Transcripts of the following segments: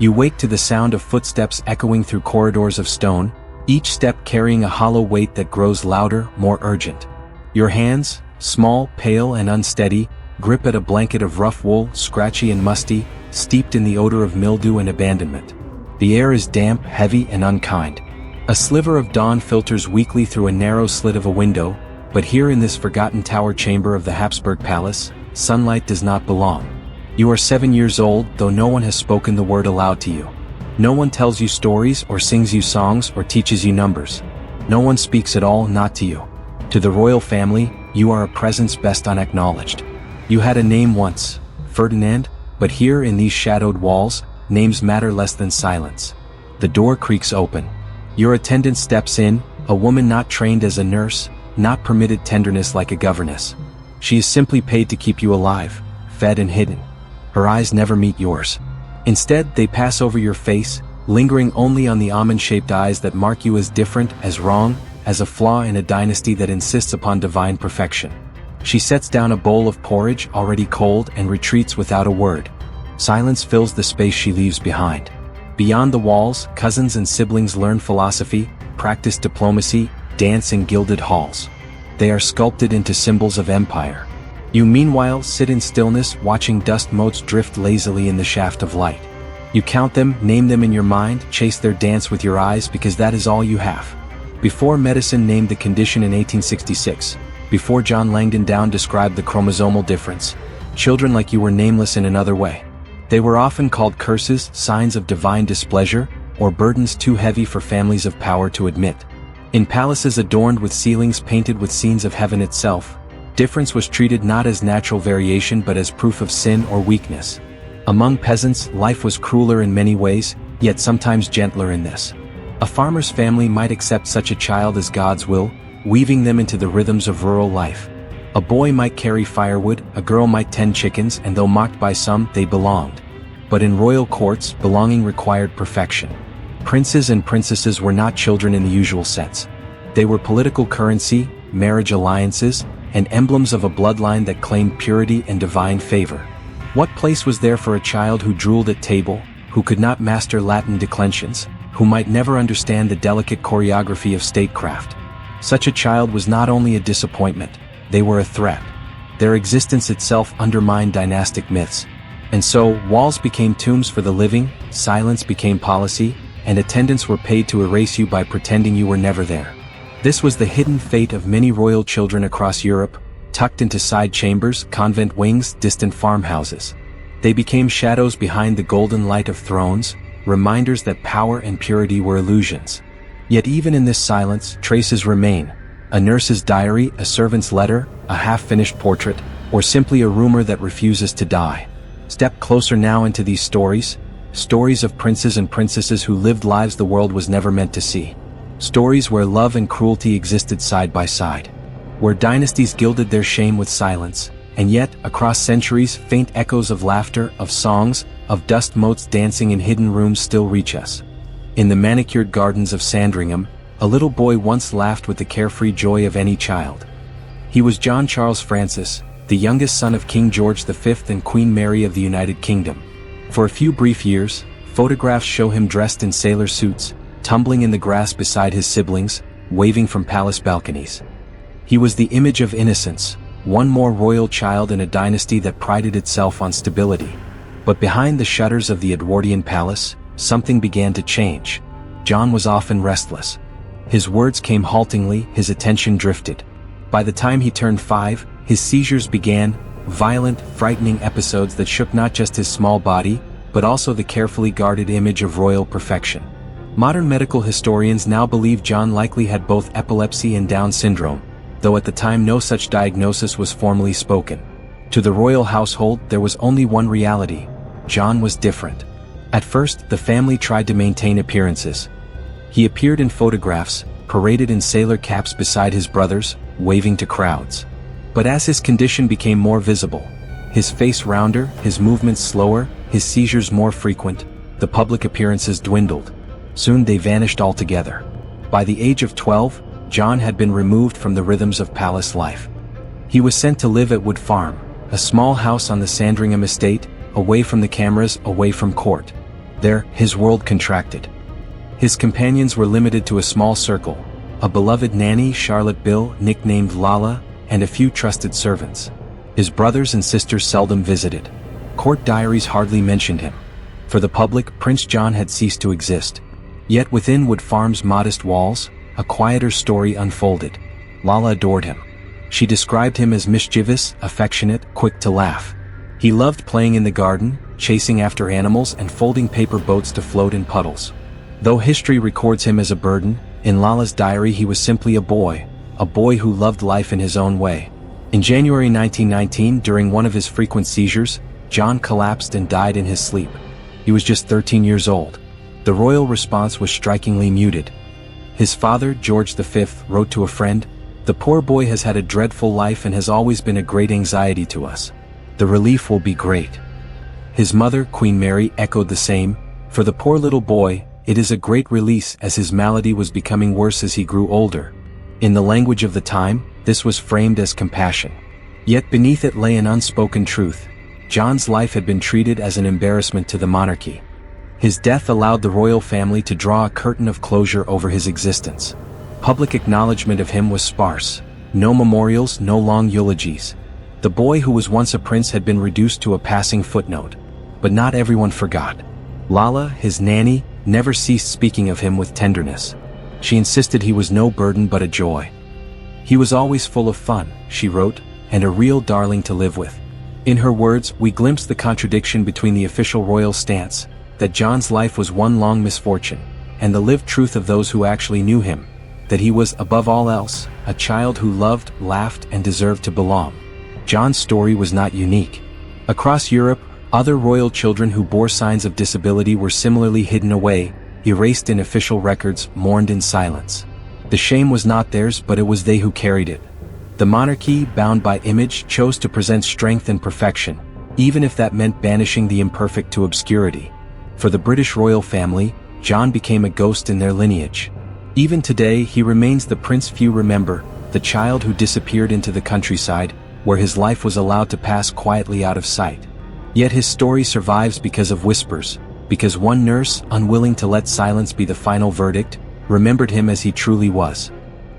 You wake to the sound of footsteps echoing through corridors of stone, each step carrying a hollow weight that grows louder, more urgent. Your hands, small, pale and unsteady, grip at a blanket of rough wool, scratchy and musty, steeped in the odor of mildew and abandonment. The air is damp, heavy and unkind. A sliver of dawn filters weakly through a narrow slit of a window, but here in this forgotten tower chamber of the Habsburg Palace, sunlight does not belong. You are 7 years old, though no one has spoken the word aloud to you. No one tells you stories or sings you songs or teaches you numbers. No one speaks at all, not to you. To the royal family, you are a presence best unacknowledged. You had a name once, Ferdinand, but here in these shadowed walls, names matter less than silence. The door creaks open. Your attendant steps in, a woman not trained as a nurse, not permitted tenderness like a governess. She is simply paid to keep you alive, fed and hidden. Her eyes never meet yours. Instead, they pass over your face, lingering only on the almond-shaped eyes that mark you as different, as wrong, as a flaw in a dynasty that insists upon divine perfection. She sets down a bowl of porridge already cold and retreats without a word. Silence fills the space she leaves behind. Beyond the walls, cousins and siblings learn philosophy, practice diplomacy, dance in gilded halls. They are sculpted into symbols of empire. You meanwhile sit in stillness watching dust motes drift lazily in the shaft of light. You count them, name them in your mind, chase their dance with your eyes because that is all you have. Before medicine named the condition in 1866, before John Langdon Down described the chromosomal difference, children like you were nameless in another way. They were often called curses, signs of divine displeasure, or burdens too heavy for families of power to admit. In palaces adorned with ceilings painted with scenes of heaven itself, difference was treated not as natural variation but as proof of sin or weakness. Among peasants, life was crueler in many ways, yet sometimes gentler in this. A farmer's family might accept such a child as God's will, weaving them into the rhythms of rural life. A boy might carry firewood, a girl might tend chickens, and though mocked by some, they belonged. But in royal courts, belonging required perfection. Princes and princesses were not children in the usual sense. They were political currency, marriage alliances, and emblems of a bloodline that claimed purity and divine favor. What place was there for a child who drooled at table, who could not master Latin declensions, who might never understand the delicate choreography of statecraft? Such a child was not only a disappointment, they were a threat. Their existence itself undermined dynastic myths. And so, walls became tombs for the living, silence became policy, and attendants were paid to erase you by pretending you were never there. This was the hidden fate of many royal children across Europe, tucked into side chambers, convent wings, distant farmhouses. They became shadows behind the golden light of thrones, reminders that power and purity were illusions. Yet even in this silence, traces remain. A nurse's diary, a servant's letter, a half-finished portrait, or simply a rumor that refuses to die. Step closer now into these stories of princes and princesses who lived lives the world was never meant to see. Stories where love and cruelty existed side by side. Where dynasties gilded their shame with silence, and yet, across centuries, faint echoes of laughter, of songs, of dust motes dancing in hidden rooms still reach us. In the manicured gardens of Sandringham, a little boy once laughed with the carefree joy of any child. He was John Charles Francis, the youngest son of King George V and Queen Mary of the United Kingdom. For a few brief years, photographs show him dressed in sailor suits, tumbling in the grass beside his siblings, waving from palace balconies. He was the image of innocence, one more royal child in a dynasty that prided itself on stability. But behind the shutters of the Edwardian palace, something began to change. John was often restless. His words came haltingly, his attention drifted. By the time he turned 5, his seizures began, violent, frightening episodes that shook not just his small body, but also the carefully guarded image of royal perfection. Modern medical historians now believe John likely had both epilepsy and Down syndrome, though at the time no such diagnosis was formally spoken. To the royal household, there was only one reality: John was different. At first, the family tried to maintain appearances. He appeared in photographs, paraded in sailor caps beside his brothers, waving to crowds. But as his condition became more visible, his face rounder, his movements slower, his seizures more frequent, the public appearances dwindled. Soon they vanished altogether. By the age of 12, John had been removed from the rhythms of palace life. He was sent to live at Wood Farm, a small house on the Sandringham estate, away from the cameras, away from court. There, his world contracted. His companions were limited to a small circle, a beloved nanny, Charlotte Bill, nicknamed Lala, and a few trusted servants. His brothers and sisters seldom visited. Court diaries hardly mentioned him. For the public, Prince John had ceased to exist. Yet within Wood Farm's modest walls, a quieter story unfolded. Lala adored him. She described him as mischievous, affectionate, quick to laugh. He loved playing in the garden, chasing after animals and folding paper boats to float in puddles. Though history records him as a burden, in Lala's diary he was simply a boy who loved life in his own way. In January 1919, during one of his frequent seizures, John collapsed and died in his sleep. He was just 13 years old. The royal response was strikingly muted. His father, George V, wrote to a friend, "The poor boy has had a dreadful life and has always been a great anxiety to us. The relief will be great." His mother, Queen Mary, echoed the same, "For the poor little boy, it is a great release," as his malady was becoming worse as he grew older. In the language of the time, this was framed as compassion. Yet beneath it lay an unspoken truth. John's life had been treated as an embarrassment to the monarchy. His death allowed the royal family to draw a curtain of closure over his existence. Public acknowledgement of him was sparse. No memorials, no long eulogies. The boy who was once a prince had been reduced to a passing footnote. But not everyone forgot. Lala, his nanny, never ceased speaking of him with tenderness. She insisted he was no burden but a joy. "He was always full of fun," she wrote, "and a real darling to live with." In her words, we glimpse the contradiction between the official royal stance, that John's life was one long misfortune, and the lived truth of those who actually knew him, that he was, above all else, a child who loved, laughed, and deserved to belong. John's story was not unique. Across Europe, other royal children who bore signs of disability were similarly hidden away, erased in official records, mourned in silence. The shame was not theirs, but it was they who carried it. The monarchy, bound by image, chose to present strength and perfection, even if that meant banishing the imperfect to obscurity. For the British royal family, John became a ghost in their lineage. Even today, he remains the prince few remember, the child who disappeared into the countryside, where his life was allowed to pass quietly out of sight. Yet his story survives because of whispers, because one nurse, unwilling to let silence be the final verdict, remembered him as he truly was.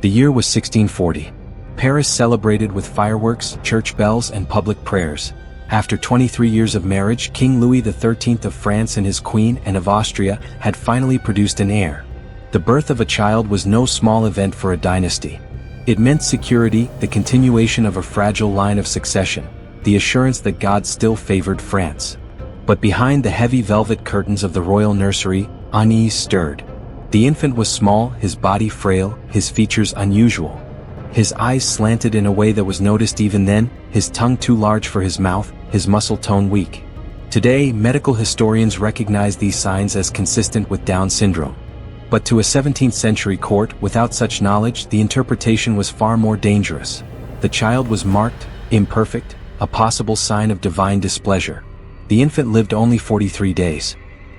The year was 1640. Paris celebrated with fireworks, church bells, and public prayers. After 23 years of marriage, King Louis XIII of France and his Queen Anne of Austria had finally produced an heir. The birth of a child was no small event for a dynasty. It meant security, the continuation of a fragile line of succession, the assurance that God still favored France. But behind the heavy velvet curtains of the royal nursery, unease stirred. The infant was small, his body frail, his features unusual. His eyes slanted in a way that was noticed even then, his tongue too large for his mouth, his muscle tone weak. Today, medical historians recognize these signs as consistent with Down syndrome. But to a 17th century court, without such knowledge, the interpretation was far more dangerous. The child was marked, imperfect, a possible sign of divine displeasure. The infant lived only 43 days.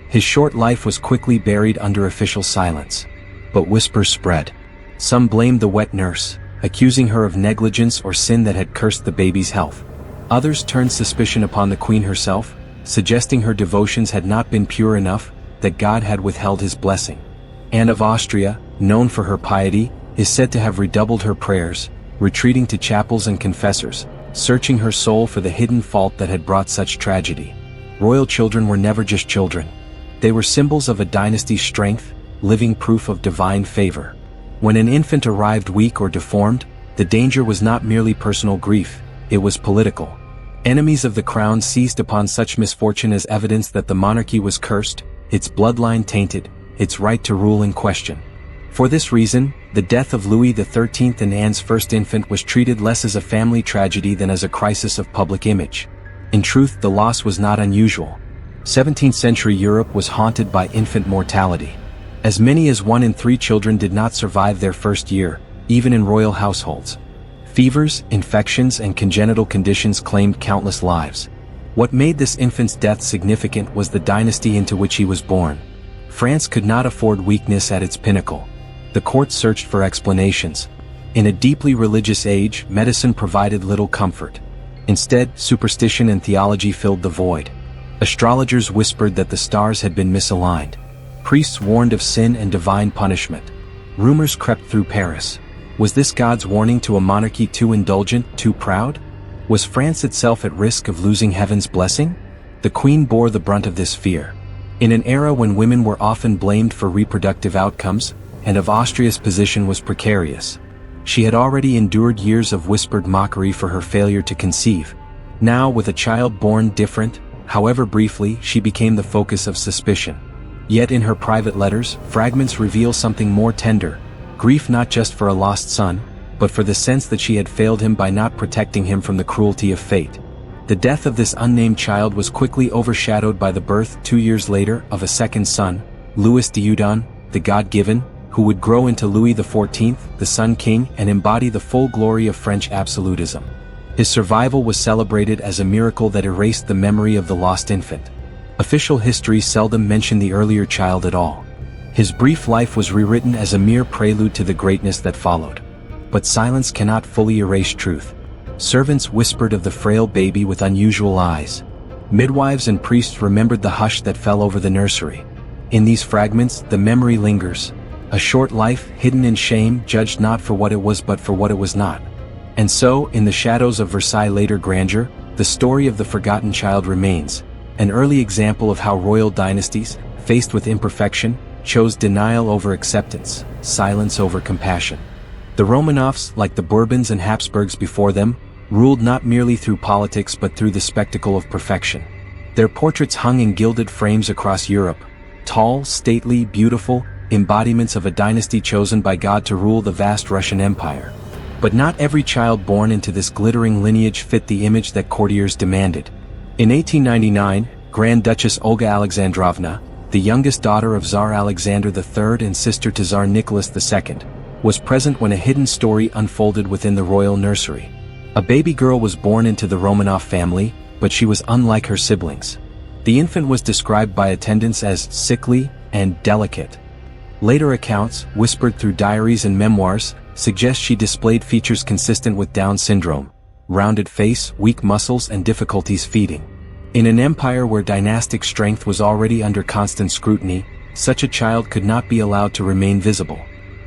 His short life was quickly buried under official silence. But whispers spread. Some blamed the wet nurse, accusing her of negligence or sin that had cursed the baby's health. Others turned suspicion upon the queen herself, suggesting her devotions had not been pure enough, that God had withheld his blessing. Anne of Austria, known for her piety, is said to have redoubled her prayers, retreating to chapels and confessors, searching her soul for the hidden fault that had brought such tragedy. Royal children were never just children. They were symbols of a dynasty's strength, living proof of divine favor. When an infant arrived weak or deformed, the danger was not merely personal grief, it was political. Enemies of the crown seized upon such misfortune as evidence that the monarchy was cursed, its bloodline tainted, its right to rule in question. For this reason, the death of Louis XIII and Anne's first infant was treated less as a family tragedy than as a crisis of public image. In truth, the loss was not unusual. 17th century Europe was haunted by infant mortality. As many as 1 in 3 children did not survive their first year, even in royal households. Fevers, infections, and congenital conditions claimed countless lives. What made this infant's death significant was the dynasty into which he was born. France could not afford weakness at its pinnacle. The court searched for explanations. In a deeply religious age, medicine provided little comfort. Instead, superstition and theology filled the void. Astrologers whispered that the stars had been misaligned. Priests warned of sin and divine punishment. Rumors crept through Paris. Was this God's warning to a monarchy too indulgent, too proud? Was France itself at risk of losing heaven's blessing? The Queen bore the brunt of this fear. In an era when women were often blamed for reproductive outcomes, and of Austria's position was precarious, she had already endured years of whispered mockery for her failure to conceive. Now, with a child born different, however briefly, she became the focus of suspicion. Yet in her private letters, fragments reveal something more tender, grief not just for a lost son, but for the sense that she had failed him by not protecting him from the cruelty of fate. The death of this unnamed child was quickly overshadowed by the birth, 2 years later, of a second son, Louis de Udon, the God-given, who would grow into Louis XIV, the Sun King, and embody the full glory of French absolutism. His survival was celebrated as a miracle that erased the memory of the lost infant. Official history seldom mentioned the earlier child at all. His brief life was rewritten as a mere prelude to the greatness that followed. But silence cannot fully erase truth. Servants whispered of the frail baby with unusual eyes. Midwives and priests remembered the hush that fell over the nursery. In these fragments, the memory lingers. A short life, hidden in shame, judged not for what it was but for what it was not. And so, in the shadows of Versailles' later grandeur, the story of the forgotten child remains, an early example of how royal dynasties, faced with imperfection, chose denial over acceptance, silence over compassion. The Romanovs, like the Bourbons and Habsburgs before them, ruled not merely through politics but through the spectacle of perfection. Their portraits hung in gilded frames across Europe, tall, stately, beautiful, embodiments of a dynasty chosen by God to rule the vast Russian Empire. But not every child born into this glittering lineage fit the image that courtiers demanded. In 1899, Grand Duchess Olga Alexandrovna, the youngest daughter of Tsar Alexander III and sister to Tsar Nicholas II, was present when a hidden story unfolded within the royal nursery. A baby girl was born into the Romanov family, but she was unlike her siblings. The infant was described by attendants as sickly and delicate. Later accounts, whispered through diaries and memoirs, suggest she displayed features consistent with Down syndrome: rounded face, weak muscles, and difficulties feeding. In an empire where dynastic strength was already under constant scrutiny, such a child could not be allowed to remain visible.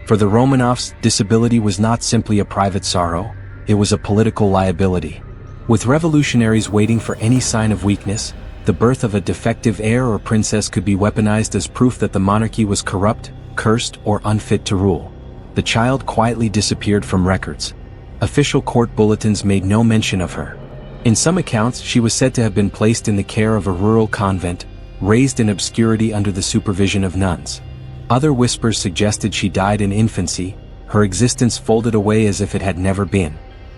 For the Romanovs, disability was not simply a private sorrow, it was a political liability. With revolutionaries waiting for any sign of weakness, the birth of a defective heir or princess could be weaponized as proof that the monarchy was corrupt, cursed, or unfit to rule. The child quietly disappeared from records. Official court bulletins made no mention of her. In some accounts, she was said to have been placed in the care of a rural convent, raised in obscurity under the supervision of nuns. Other whispers suggested she died in infancy, her existence folded away as if it had never been.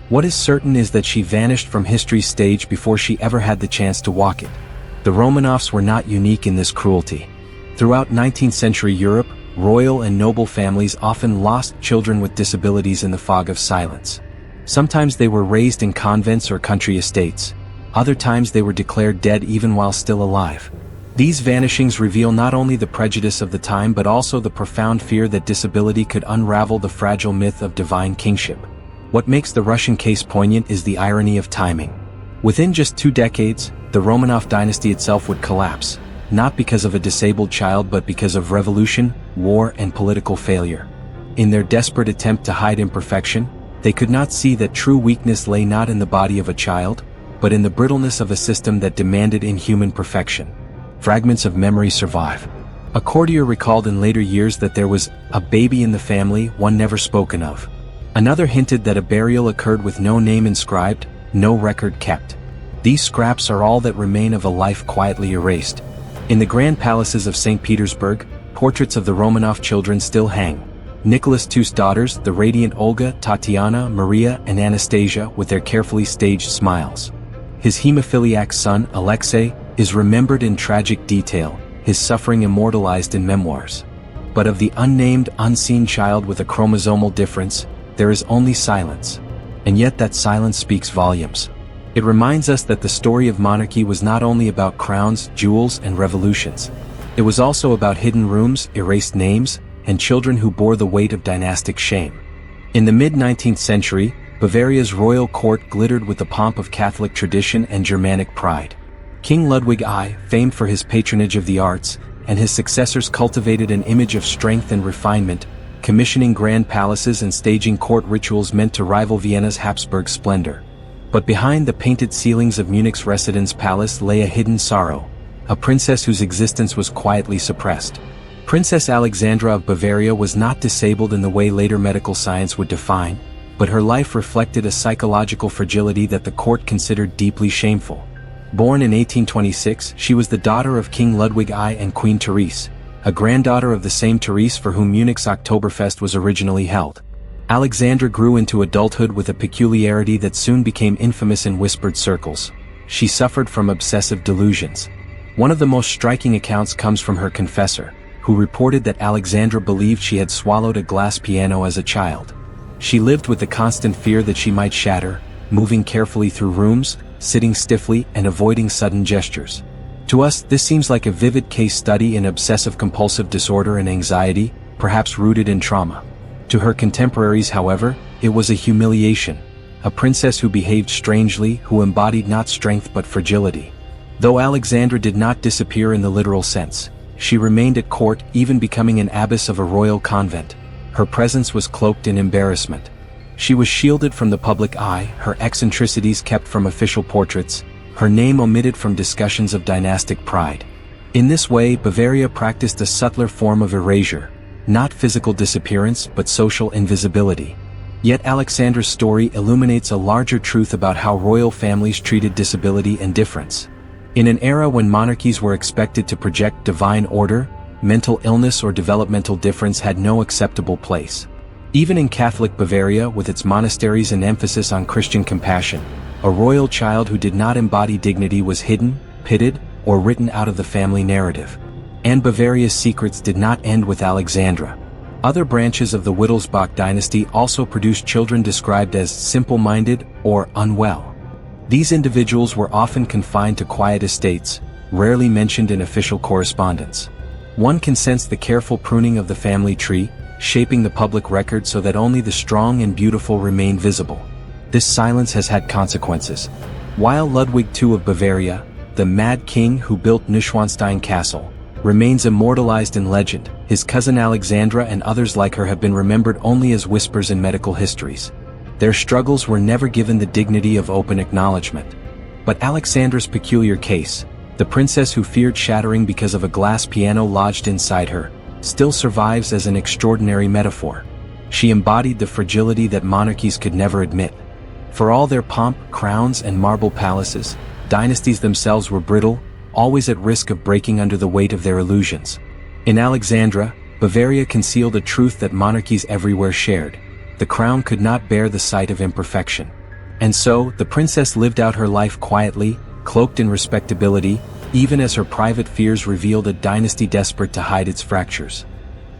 What is certain is that she vanished from history's stage before she ever had the chance to walk it. The Romanovs were not unique in this cruelty. Throughout 19th century Europe, royal and noble families often lost children with disabilities in the fog of silence. Sometimes they were raised in convents or country estates. Other times they were declared dead even while still alive. These vanishings reveal not only the prejudice of the time but also the profound fear that disability could unravel the fragile myth of divine kingship. What makes the Russian case poignant is the irony of timing. Within just 2 decades, the Romanov dynasty itself would collapse, not because of a disabled child but because of revolution, war, and political failure. In their desperate attempt to hide imperfection, they could not see that true weakness lay not in the body of a child, but in the brittleness of a system that demanded inhuman perfection. Fragments of memory survive. A courtier recalled in later years that there was a baby in the family, one never spoken of. Another hinted that a burial occurred with no name inscribed, no record kept. These scraps are all that remain of a life quietly erased. In the grand palaces of St. Petersburg, portraits of the Romanov children still hang. Nicholas II's daughters, the radiant Olga, Tatiana, Maria, and Anastasia, with their carefully staged smiles. His hemophiliac son, Alexei, is remembered in tragic detail, his suffering immortalized in memoirs. But of the unnamed, unseen child with a chromosomal difference, there is only silence. And yet that silence speaks volumes. It reminds us that the story of monarchy was not only about crowns, jewels, and revolutions. It was also about hidden rooms, erased names, and children who bore the weight of dynastic shame. In the mid-19th century, Bavaria's royal court glittered with the pomp of Catholic tradition and Germanic pride. King Ludwig I, famed for his patronage of the arts, and his successors cultivated an image of strength and refinement, commissioning grand palaces and staging court rituals meant to rival Vienna's Habsburg splendor. But behind the painted ceilings of Munich's residence palace lay a hidden sorrow, a princess whose existence was quietly suppressed. Princess Alexandra of Bavaria was not disabled in the way later medical science would define, but her life reflected a psychological fragility that the court considered deeply shameful. Born in 1826, she was the daughter of King Ludwig I and Queen Therese, a granddaughter of the same Therese for whom Munich's Oktoberfest was originally held. Alexandra grew into adulthood with a peculiarity that soon became infamous in whispered circles. She suffered from obsessive delusions. One of the most striking accounts comes from her confessor, who reported that Alexandra believed she had swallowed a glass piano as a child. She lived with the constant fear that she might shatter, moving carefully through rooms, sitting stiffly, and avoiding sudden gestures. To us, this seems like a vivid case study in obsessive-compulsive disorder and anxiety, perhaps rooted in trauma. To her contemporaries, however, it was a humiliation, a princess who behaved strangely, who embodied not strength but fragility. Though Alexandra did not disappear in the literal sense, she remained at court, even becoming an abbess of a royal convent. Her presence was cloaked in embarrassment. She was shielded from the public eye, her eccentricities kept from official portraits, her name omitted from discussions of dynastic pride. In this way, Bavaria practiced a subtler form of erasure, not physical disappearance but social invisibility. Yet Alexandra's story illuminates a larger truth about how royal families treated disability and difference. In an era when monarchies were expected to project divine order, mental illness or developmental difference had no acceptable place. Even in Catholic Bavaria, with its monasteries and emphasis on Christian compassion, a royal child who did not embody dignity was hidden, pitted, or written out of the family narrative. And Bavaria's secrets did not end with Alexandra. Other branches of the Wittelsbach dynasty also produced children described as simple-minded or unwell. These individuals were often confined to quiet estates, rarely mentioned in official correspondence. One can sense the careful pruning of the family tree, shaping the public record so that only the strong and beautiful remain visible. This silence has had consequences. While Ludwig II of Bavaria, the Mad King who built Neuschwanstein Castle, remains immortalized in legend, his cousin Alexandra and others like her have been remembered only as whispers in medical histories. Their struggles were never given the dignity of open acknowledgement. But Alexandra's peculiar case, the princess who feared shattering because of a glass piano lodged inside her, still survives as an extraordinary metaphor. She embodied the fragility that monarchies could never admit. For all their pomp, crowns, and marble palaces, dynasties themselves were brittle, always at risk of breaking under the weight of their illusions. In Alexandra, Bavaria concealed a truth that monarchies everywhere shared. The crown could not bear the sight of imperfection. And so, the princess lived out her life quietly, cloaked in respectability, even as her private fears revealed a dynasty desperate to hide its fractures.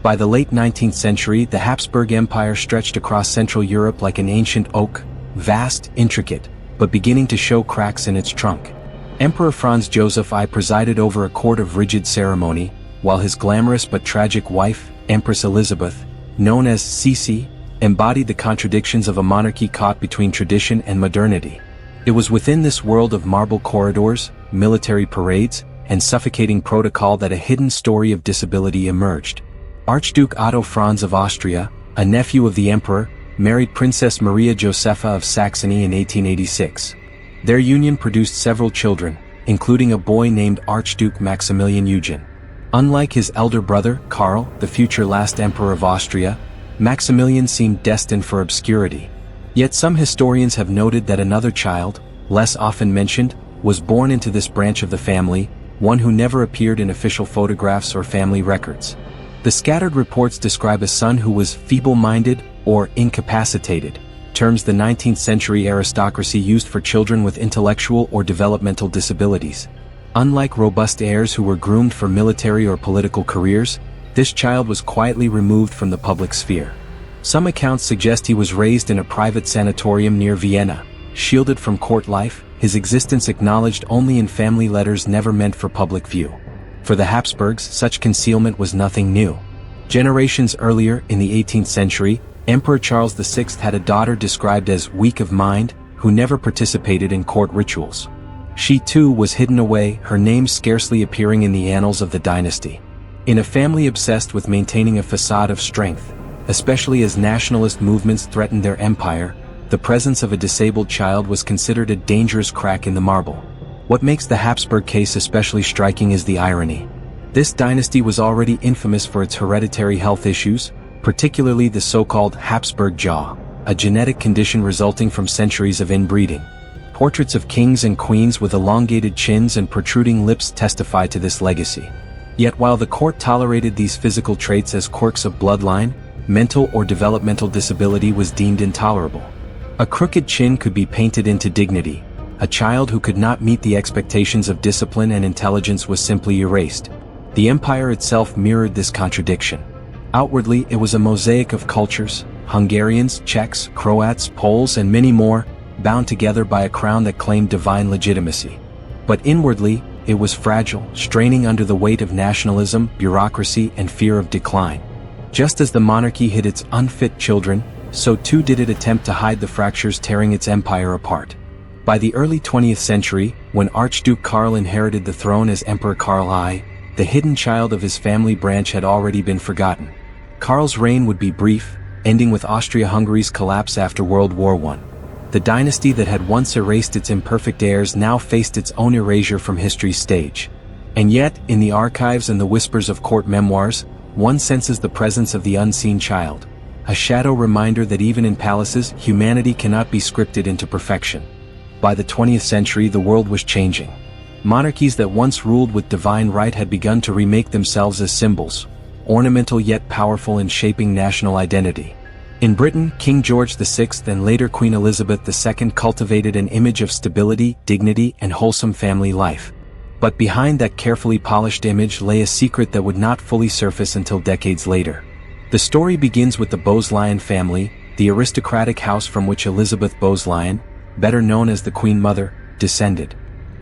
By the late 19th century, the Habsburg Empire stretched across Central Europe like an ancient oak, vast, intricate, but beginning to show cracks in its trunk. Emperor Franz Joseph I presided over a court of rigid ceremony, while his glamorous but tragic wife, Empress Elizabeth, known as Sisi, embodied the contradictions of a monarchy caught between tradition and modernity. It was within this world of marble corridors, military parades, and suffocating protocol that a hidden story of disability emerged. Archduke Otto Franz of Austria, a nephew of the emperor, married Princess Maria Josepha of Saxony in 1886. Their union produced several children, including a boy named Archduke Maximilian Eugen. Unlike his elder brother, Karl, the future last emperor of Austria, Maximilian seemed destined for obscurity. Yet some historians have noted that another child, less often mentioned, was born into this branch of the family, one who never appeared in official photographs or family records. The scattered reports describe a son who was feeble-minded or incapacitated, terms the 19th century aristocracy used for children with intellectual or developmental disabilities. Unlike robust heirs who were groomed for military or political careers, this child was quietly removed from the public sphere. Some accounts suggest he was raised in a private sanatorium near Vienna, shielded from court life, his existence acknowledged only in family letters never meant for public view. For the Habsburgs, such concealment was nothing new. Generations earlier, in the 18th century, Emperor Charles VI had a daughter described as weak of mind, who never participated in court rituals. She too was hidden away, her name scarcely appearing in the annals of the dynasty. In a family obsessed with maintaining a facade of strength, especially as nationalist movements threatened their empire, the presence of a disabled child was considered a dangerous crack in the marble. What makes the Habsburg case especially striking is the irony. This dynasty was already infamous for its hereditary health issues, particularly the so-called Habsburg jaw, a genetic condition resulting from centuries of inbreeding. Portraits of kings and queens with elongated chins and protruding lips testify to this legacy. Yet while the court tolerated these physical traits as quirks of bloodline, mental or developmental disability was deemed intolerable. A crooked chin could be painted into dignity. A child who could not meet the expectations of discipline and intelligence was simply erased. The empire itself mirrored this contradiction. Outwardly, it was a mosaic of cultures: Hungarians, Czechs, Croats, Poles, and many more, bound together by a crown that claimed divine legitimacy. But inwardly, it was fragile, straining under the weight of nationalism, bureaucracy, and fear of decline. Just as the monarchy hid its unfit children, so too did it attempt to hide the fractures tearing its empire apart. By the early 20th century, when Archduke Karl inherited the throne as Emperor Karl I, the hidden child of his family branch had already been forgotten. Karl's reign would be brief, ending with Austria-Hungary's collapse after World War I. The dynasty that had once erased its imperfect heirs now faced its own erasure from history's stage. And yet, in the archives and the whispers of court memoirs, one senses the presence of the unseen child. A shadow reminder that even in palaces, humanity cannot be scripted into perfection. By the 20th century, the world was changing. Monarchies that once ruled with divine right had begun to remake themselves as symbols, ornamental yet powerful in shaping national identity. In Britain, King George VI and later Queen Elizabeth II cultivated an image of stability, dignity, and wholesome family life. But behind that carefully polished image lay a secret that would not fully surface until decades later. The story begins with the Bowes-Lyon family, the aristocratic house from which Elizabeth Bowes-Lyon, better known as the Queen Mother, descended.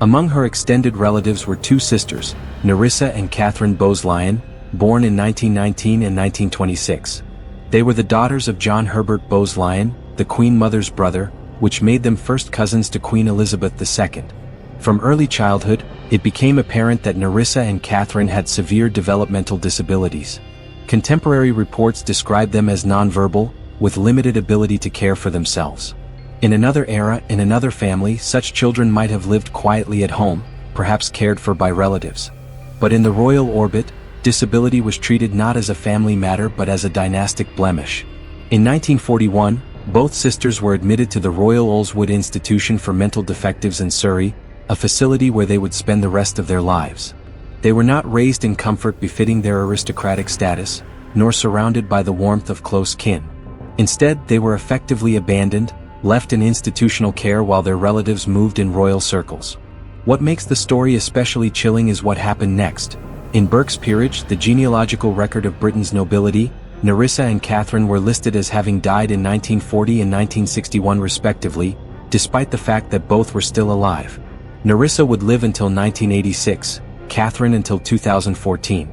Among her extended relatives were two sisters, Nerissa and Catherine Bowes-Lyon, born in 1919 and 1926. They were the daughters of John Herbert Bowes-Lyon, the Queen Mother's brother, which made them first cousins to Queen Elizabeth II. From early childhood, it became apparent that Nerissa and Catherine had severe developmental disabilities. Contemporary reports describe them as nonverbal, with limited ability to care for themselves. In another era, in another family, such children might have lived quietly at home, perhaps cared for by relatives. But in the royal orbit, disability was treated not as a family matter but as a dynastic blemish. In 1941, both sisters were admitted to the Royal Oldswood Institution for Mental Defectives in Surrey, a facility where they would spend the rest of their lives. They were not raised in comfort befitting their aristocratic status, nor surrounded by the warmth of close kin. Instead, they were effectively abandoned, left in institutional care while their relatives moved in royal circles. What makes the story especially chilling is what happened next. In Burke's Peerage, the genealogical record of Britain's nobility, Nerissa and Catherine were listed as having died in 1940 and 1961 respectively, despite the fact that both were still alive. Nerissa would live until 1986, Catherine until 2014.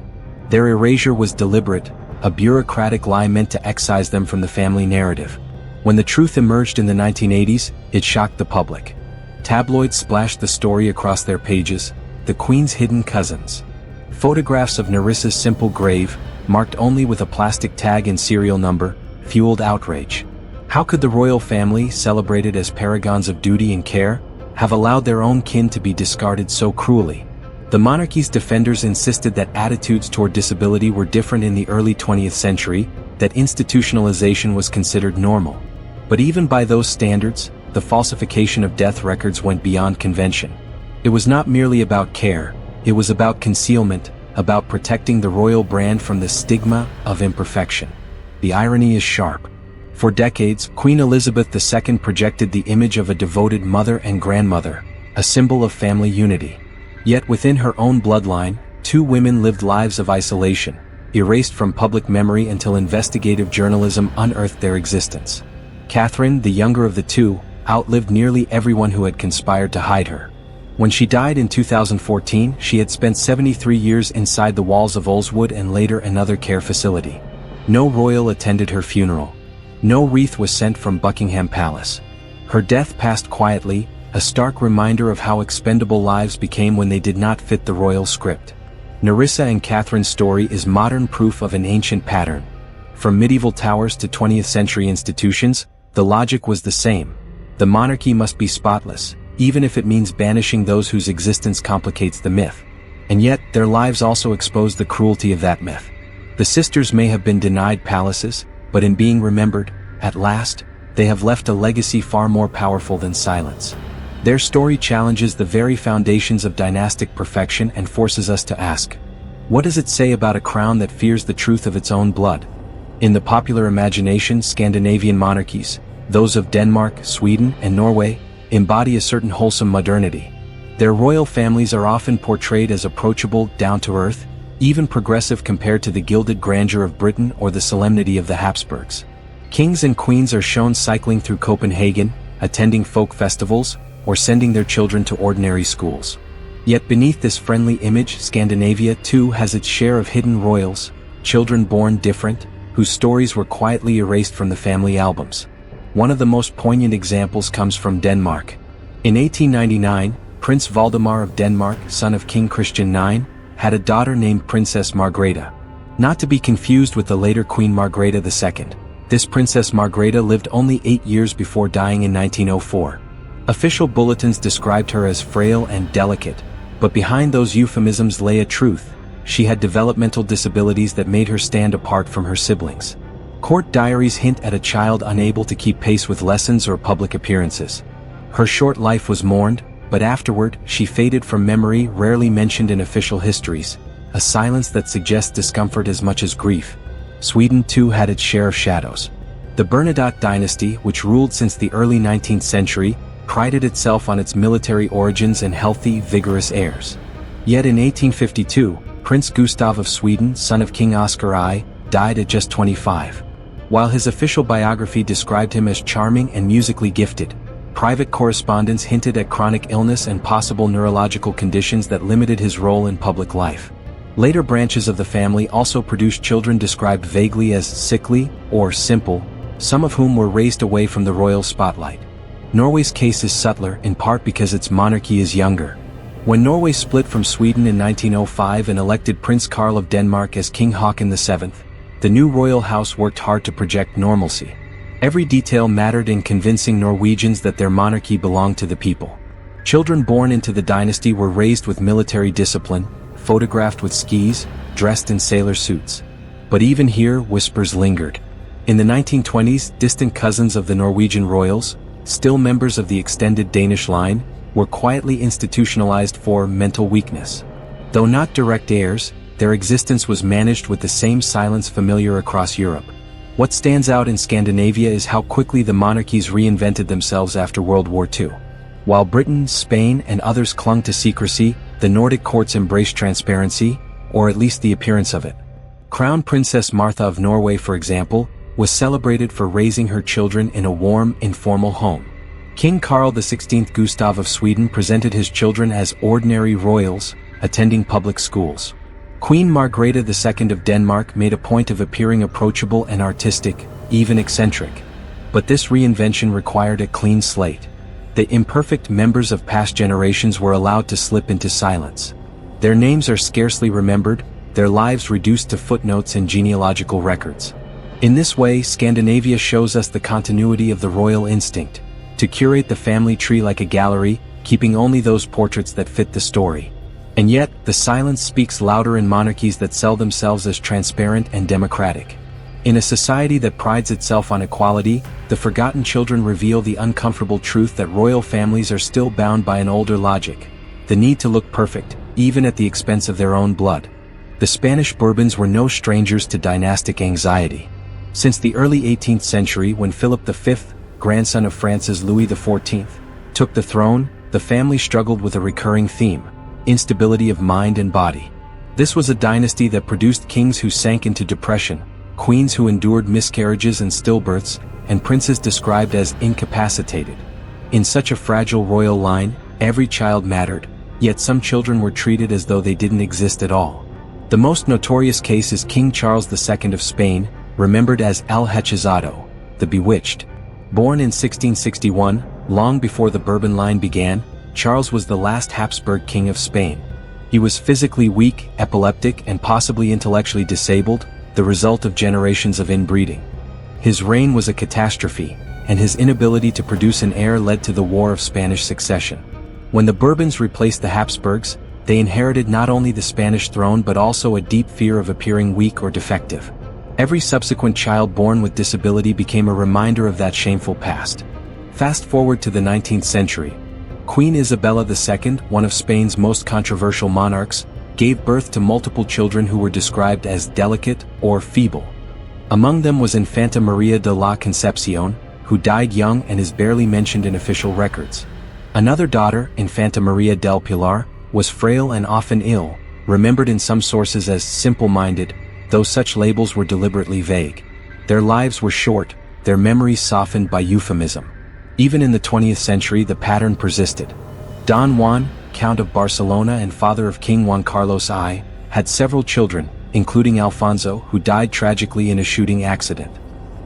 Their erasure was deliberate, a bureaucratic lie meant to excise them from the family narrative. When the truth emerged in the 1980s, it shocked the public. Tabloids splashed the story across their pages: the Queen's hidden cousins. Photographs of Nerissa's simple grave, marked only with a plastic tag and serial number, fueled outrage. How could the royal family, celebrated as paragons of duty and care, have allowed their own kin to be discarded so cruelly? The monarchy's defenders insisted that attitudes toward disability were different in the early 20th century, that institutionalization was considered normal. But even by those standards, the falsification of death records went beyond convention. It was not merely about care, it was about concealment, about protecting the royal brand from the stigma of imperfection. The irony is sharp. For decades, Queen Elizabeth II projected the image of a devoted mother and grandmother, a symbol of family unity. Yet within her own bloodline, two women lived lives of isolation, erased from public memory until investigative journalism unearthed their existence. Catherine, the younger of the two, outlived nearly everyone who had conspired to hide her. When she died in 2014, she had spent 73 years inside the walls of Oldswood and later another care facility. No royal attended her funeral. No wreath was sent from Buckingham Palace. Her death passed quietly, a stark reminder of how expendable lives became when they did not fit the royal script. Nerissa and Catherine's story is modern proof of an ancient pattern. From medieval towers to 20th century institutions, the logic was the same. The monarchy must be spotless, even if it means banishing those whose existence complicates the myth. And yet, their lives also expose the cruelty of that myth. The sisters may have been denied palaces, but in being remembered, at last, they have left a legacy far more powerful than silence. Their story challenges the very foundations of dynastic perfection and forces us to ask, what does it say about a crown that fears the truth of its own blood? In the popular imagination, Scandinavian monarchies, those of Denmark, Sweden, and Norway, embody a certain wholesome modernity. Their royal families are often portrayed as approachable, down-to-earth, even progressive compared to the gilded grandeur of Britain or the solemnity of the Habsburgs. Kings and queens are shown cycling through Copenhagen, attending folk festivals, or sending their children to ordinary schools. Yet beneath this friendly image, Scandinavia too has its share of hidden royals, children born different, whose stories were quietly erased from the family albums. One of the most poignant examples comes from Denmark. In 1899, Prince Valdemar of Denmark, son of King Christian IX, had a daughter named Princess Margrethe. Not to be confused with the later Queen Margrethe II, this Princess Margrethe lived only 8 years before dying in 1904. Official bulletins described her as frail and delicate, but behind those euphemisms lay a truth. She had developmental disabilities that made her stand apart from her siblings. Court diaries hint at a child unable to keep pace with lessons or public appearances. Her short life was mourned, but afterward, she faded from memory, rarely mentioned in official histories, a silence that suggests discomfort as much as grief. Sweden too had its share of shadows. The Bernadotte dynasty, which ruled since the early 19th century, prided itself on its military origins and healthy, vigorous heirs. Yet in 1852, Prince Gustav of Sweden, son of King Oscar I, died at just 25. While his official biography described him as charming and musically gifted, private correspondence hinted at chronic illness and possible neurological conditions that limited his role in public life. Later branches of the family also produced children described vaguely as sickly or simple, some of whom were raised away from the royal spotlight. Norway's case is subtler, in part because its monarchy is younger. When Norway split from Sweden in 1905 and elected Prince Carl of Denmark as King Haakon VII, the new royal house worked hard to project normalcy. Every detail mattered in convincing Norwegians that their monarchy belonged to the people. Children born into the dynasty were raised with military discipline, photographed with skis, dressed in sailor suits. But even here, whispers lingered. In the 1920s, distant cousins of the Norwegian royals, still members of the extended Danish line, were quietly institutionalized for mental weakness. Though not direct heirs, their existence was managed with the same silence familiar across Europe. What stands out in Scandinavia is how quickly the monarchies reinvented themselves after World War II. While Britain, Spain, and others clung to secrecy, the Nordic courts embraced transparency, or at least the appearance of it. Crown Princess Martha of Norway, for example, was celebrated for raising her children in a warm, informal home. King Carl XVI Gustav of Sweden presented his children as ordinary royals, attending public schools. Queen Margrethe II of Denmark made a point of appearing approachable and artistic, even eccentric. But this reinvention required a clean slate. The imperfect members of past generations were allowed to slip into silence. Their names are scarcely remembered, their lives reduced to footnotes in genealogical records. In this way, Scandinavia shows us the continuity of the royal instinct, to curate the family tree like a gallery, keeping only those portraits that fit the story. And yet, the silence speaks louder in monarchies that sell themselves as transparent and democratic. In a society that prides itself on equality, the forgotten children reveal the uncomfortable truth that royal families are still bound by an older logic, the need to look perfect, even at the expense of their own blood. The Spanish Bourbons were no strangers to dynastic anxiety. Since the early 18th century, when Philip V, grandson of France's Louis XIV, took the throne, the family struggled with a recurring theme: instability of mind and body. This was a dynasty that produced kings who sank into depression, queens who endured miscarriages and stillbirths, and princes described as incapacitated. In such a fragile royal line, every child mattered, yet some children were treated as though they didn't exist at all. The most notorious case is King Charles II of Spain, remembered as El Hechizado, the Bewitched. Born in 1661, Long before the Bourbon line began, Charles was the last Habsburg king of Spain. He was physically weak, epileptic, and possibly intellectually disabled, the result of generations of inbreeding. His reign was a catastrophe, and his inability to produce an heir led to the War of Spanish Succession. When the Bourbons replaced the Habsburgs, they inherited not only the Spanish throne but also a deep fear of appearing weak or defective. Every subsequent child born with disability became a reminder of that shameful past. Fast forward to the 19th century. Queen Isabella II, one of Spain's most controversial monarchs, gave birth to multiple children who were described as delicate or feeble. Among them was Infanta Maria de la Concepcion, who died young and is barely mentioned in official records. Another daughter, Infanta Maria del Pilar, was frail and often ill, remembered in some sources as simple-minded, though such labels were deliberately vague. Their lives were short, their memories softened by euphemism. Even in the 20th century the pattern persisted. Don Juan, Count of Barcelona and father of King Juan Carlos I, had several children, including Alfonso, who died tragically in a shooting accident.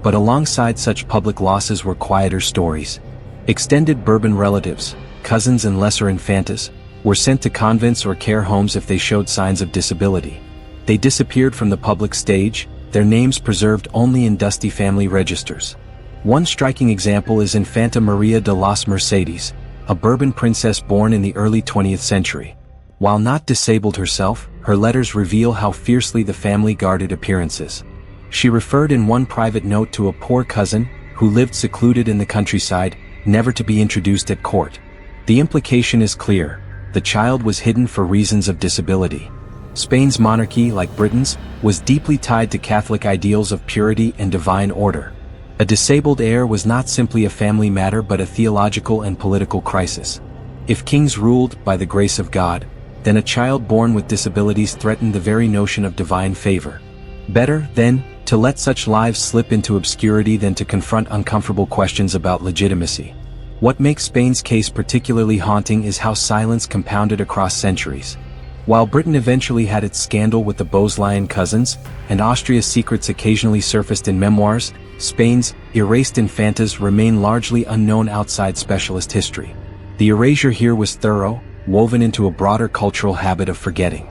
But alongside such public losses were quieter stories. Extended Bourbon relatives, cousins and lesser infantas, were sent to convents or care homes if they showed signs of disability. They disappeared from the public stage, their names preserved only in dusty family registers. One striking example is Infanta Maria de las Mercedes, a Bourbon princess born in the early 20th century. While not disabled herself, her letters reveal how fiercely the family guarded appearances. She referred in one private note to a poor cousin, who lived secluded in the countryside, never to be introduced at court. The implication is clear: the child was hidden for reasons of disability. Spain's monarchy, like Britain's, was deeply tied to Catholic ideals of purity and divine order. A disabled heir was not simply a family matter but a theological and political crisis. If kings ruled by the grace of God, then a child born with disabilities threatened the very notion of divine favor. Better, then, to let such lives slip into obscurity than to confront uncomfortable questions about legitimacy. What makes Spain's case particularly haunting is how silence compounded across centuries. While Britain eventually had its scandal with the Boslian cousins, and Austria's secrets occasionally surfaced in memoirs, Spain's erased infantas remain largely unknown outside specialist history. The erasure here was thorough, woven into a broader cultural habit of forgetting.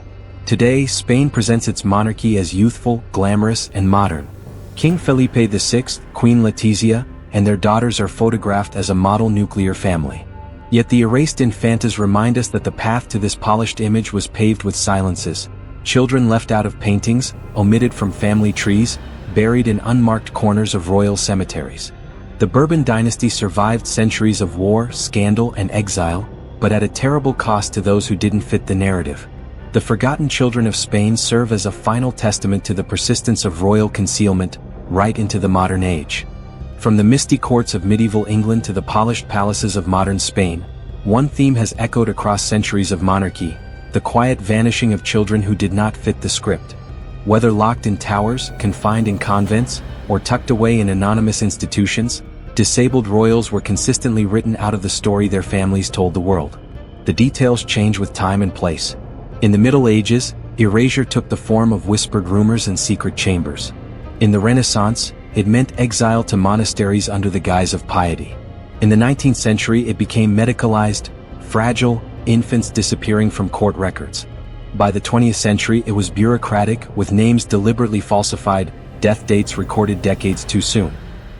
Today, Spain presents its monarchy as youthful, glamorous, and modern. King Felipe VI, Queen Letizia, and their daughters are photographed as a model nuclear family. Yet the erased infantas remind us that the path to this polished image was paved with silences, children left out of paintings, omitted from family trees, buried in unmarked corners of royal cemeteries. The Bourbon dynasty survived centuries of war, scandal, and exile, but at a terrible cost to those who didn't fit the narrative. The forgotten children of Spain serve as a final testament to the persistence of royal concealment, right into the modern age. From the misty courts of medieval England to the polished palaces of modern Spain, one theme has echoed across centuries of monarchy: the quiet vanishing of children who did not fit the script. Whether locked in towers, confined in convents, or tucked away in anonymous institutions, disabled royals were consistently written out of the story their families told the world. The details change with time and place. In the Middle Ages, erasure took the form of whispered rumors and secret chambers. In the Renaissance, it meant exile to monasteries under the guise of piety. In the 19th century it became medicalized, fragile, infants disappearing from court records. By the 20th century it was bureaucratic, with names deliberately falsified, death dates recorded decades too soon.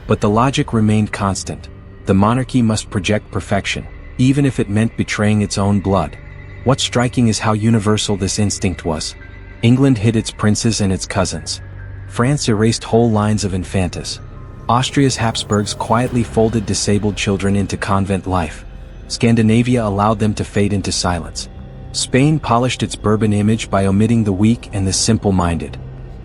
But the logic remained constant. The monarchy must project perfection, even if it meant betraying its own blood. What's striking is how universal this instinct was. England hid its princes and its cousins. France erased whole lines of infantas. Austria's Habsburgs quietly folded disabled children into convent life. Scandinavia allowed them to fade into silence. Spain polished its Bourbon image by omitting the weak and the simple-minded.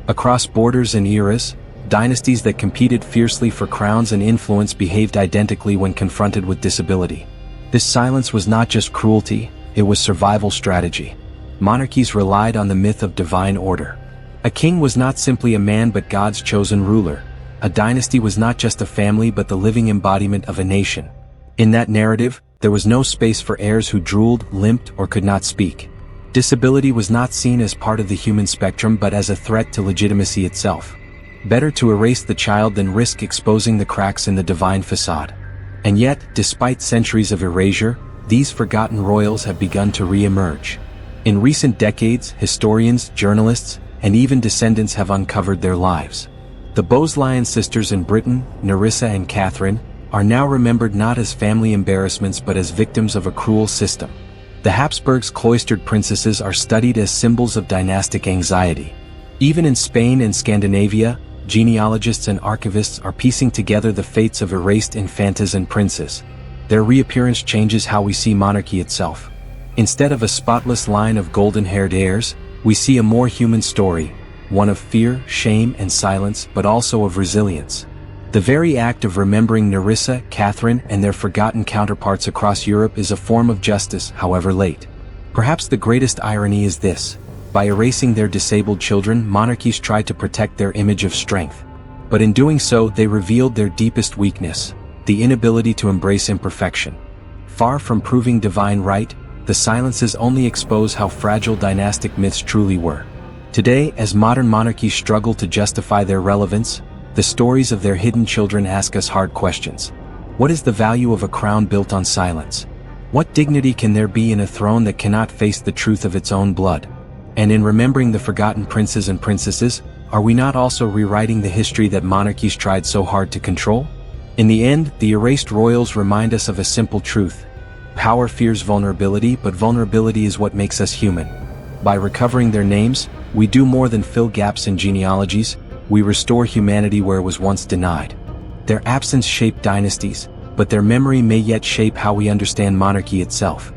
Across borders and eras, dynasties that competed fiercely for crowns and influence behaved identically when confronted with disability. This silence was not just cruelty, it was survival strategy. Monarchies relied on the myth of divine order. A king was not simply a man but God's chosen ruler. A dynasty was not just a family but the living embodiment of a nation. In that narrative, there was no space for heirs who drooled, limped, or could not speak. Disability was not seen as part of the human spectrum but as a threat to legitimacy itself. Better to erase the child than risk exposing the cracks in the divine facade. And yet, despite centuries of erasure, these forgotten royals have begun to re-emerge. In recent decades, historians, journalists, and even descendants have uncovered their lives. The Bowes-Lyon sisters in Britain, Nerissa and Catherine, are now remembered not as family embarrassments but as victims of a cruel system. The Habsburgs' cloistered princesses are studied as symbols of dynastic anxiety. Even in Spain and Scandinavia, genealogists and archivists are piecing together the fates of erased infantas and princes. Their reappearance changes how we see monarchy itself. Instead of a spotless line of golden-haired heirs, we see a more human story, one of fear, shame, and silence, but also of resilience. The very act of remembering Nerissa, Catherine, and their forgotten counterparts across Europe is a form of justice, however late. Perhaps the greatest irony is this: by erasing their disabled children, monarchies tried to protect their image of strength. But in doing so, they revealed their deepest weakness, the inability to embrace imperfection. Far from proving divine right, the silences only expose how fragile dynastic myths truly were. Today, as modern monarchies struggle to justify their relevance, the stories of their hidden children ask us hard questions. What is the value of a crown built on silence? What dignity can there be in a throne that cannot face the truth of its own blood? And in remembering the forgotten princes and princesses, are we not also rewriting the history that monarchies tried so hard to control? In the end, the erased royals remind us of a simple truth. Power fears vulnerability, but vulnerability is what makes us human. By recovering their names, we do more than fill gaps in genealogies, we restore humanity where it was once denied. Their absence shaped dynasties, but their memory may yet shape how we understand monarchy itself.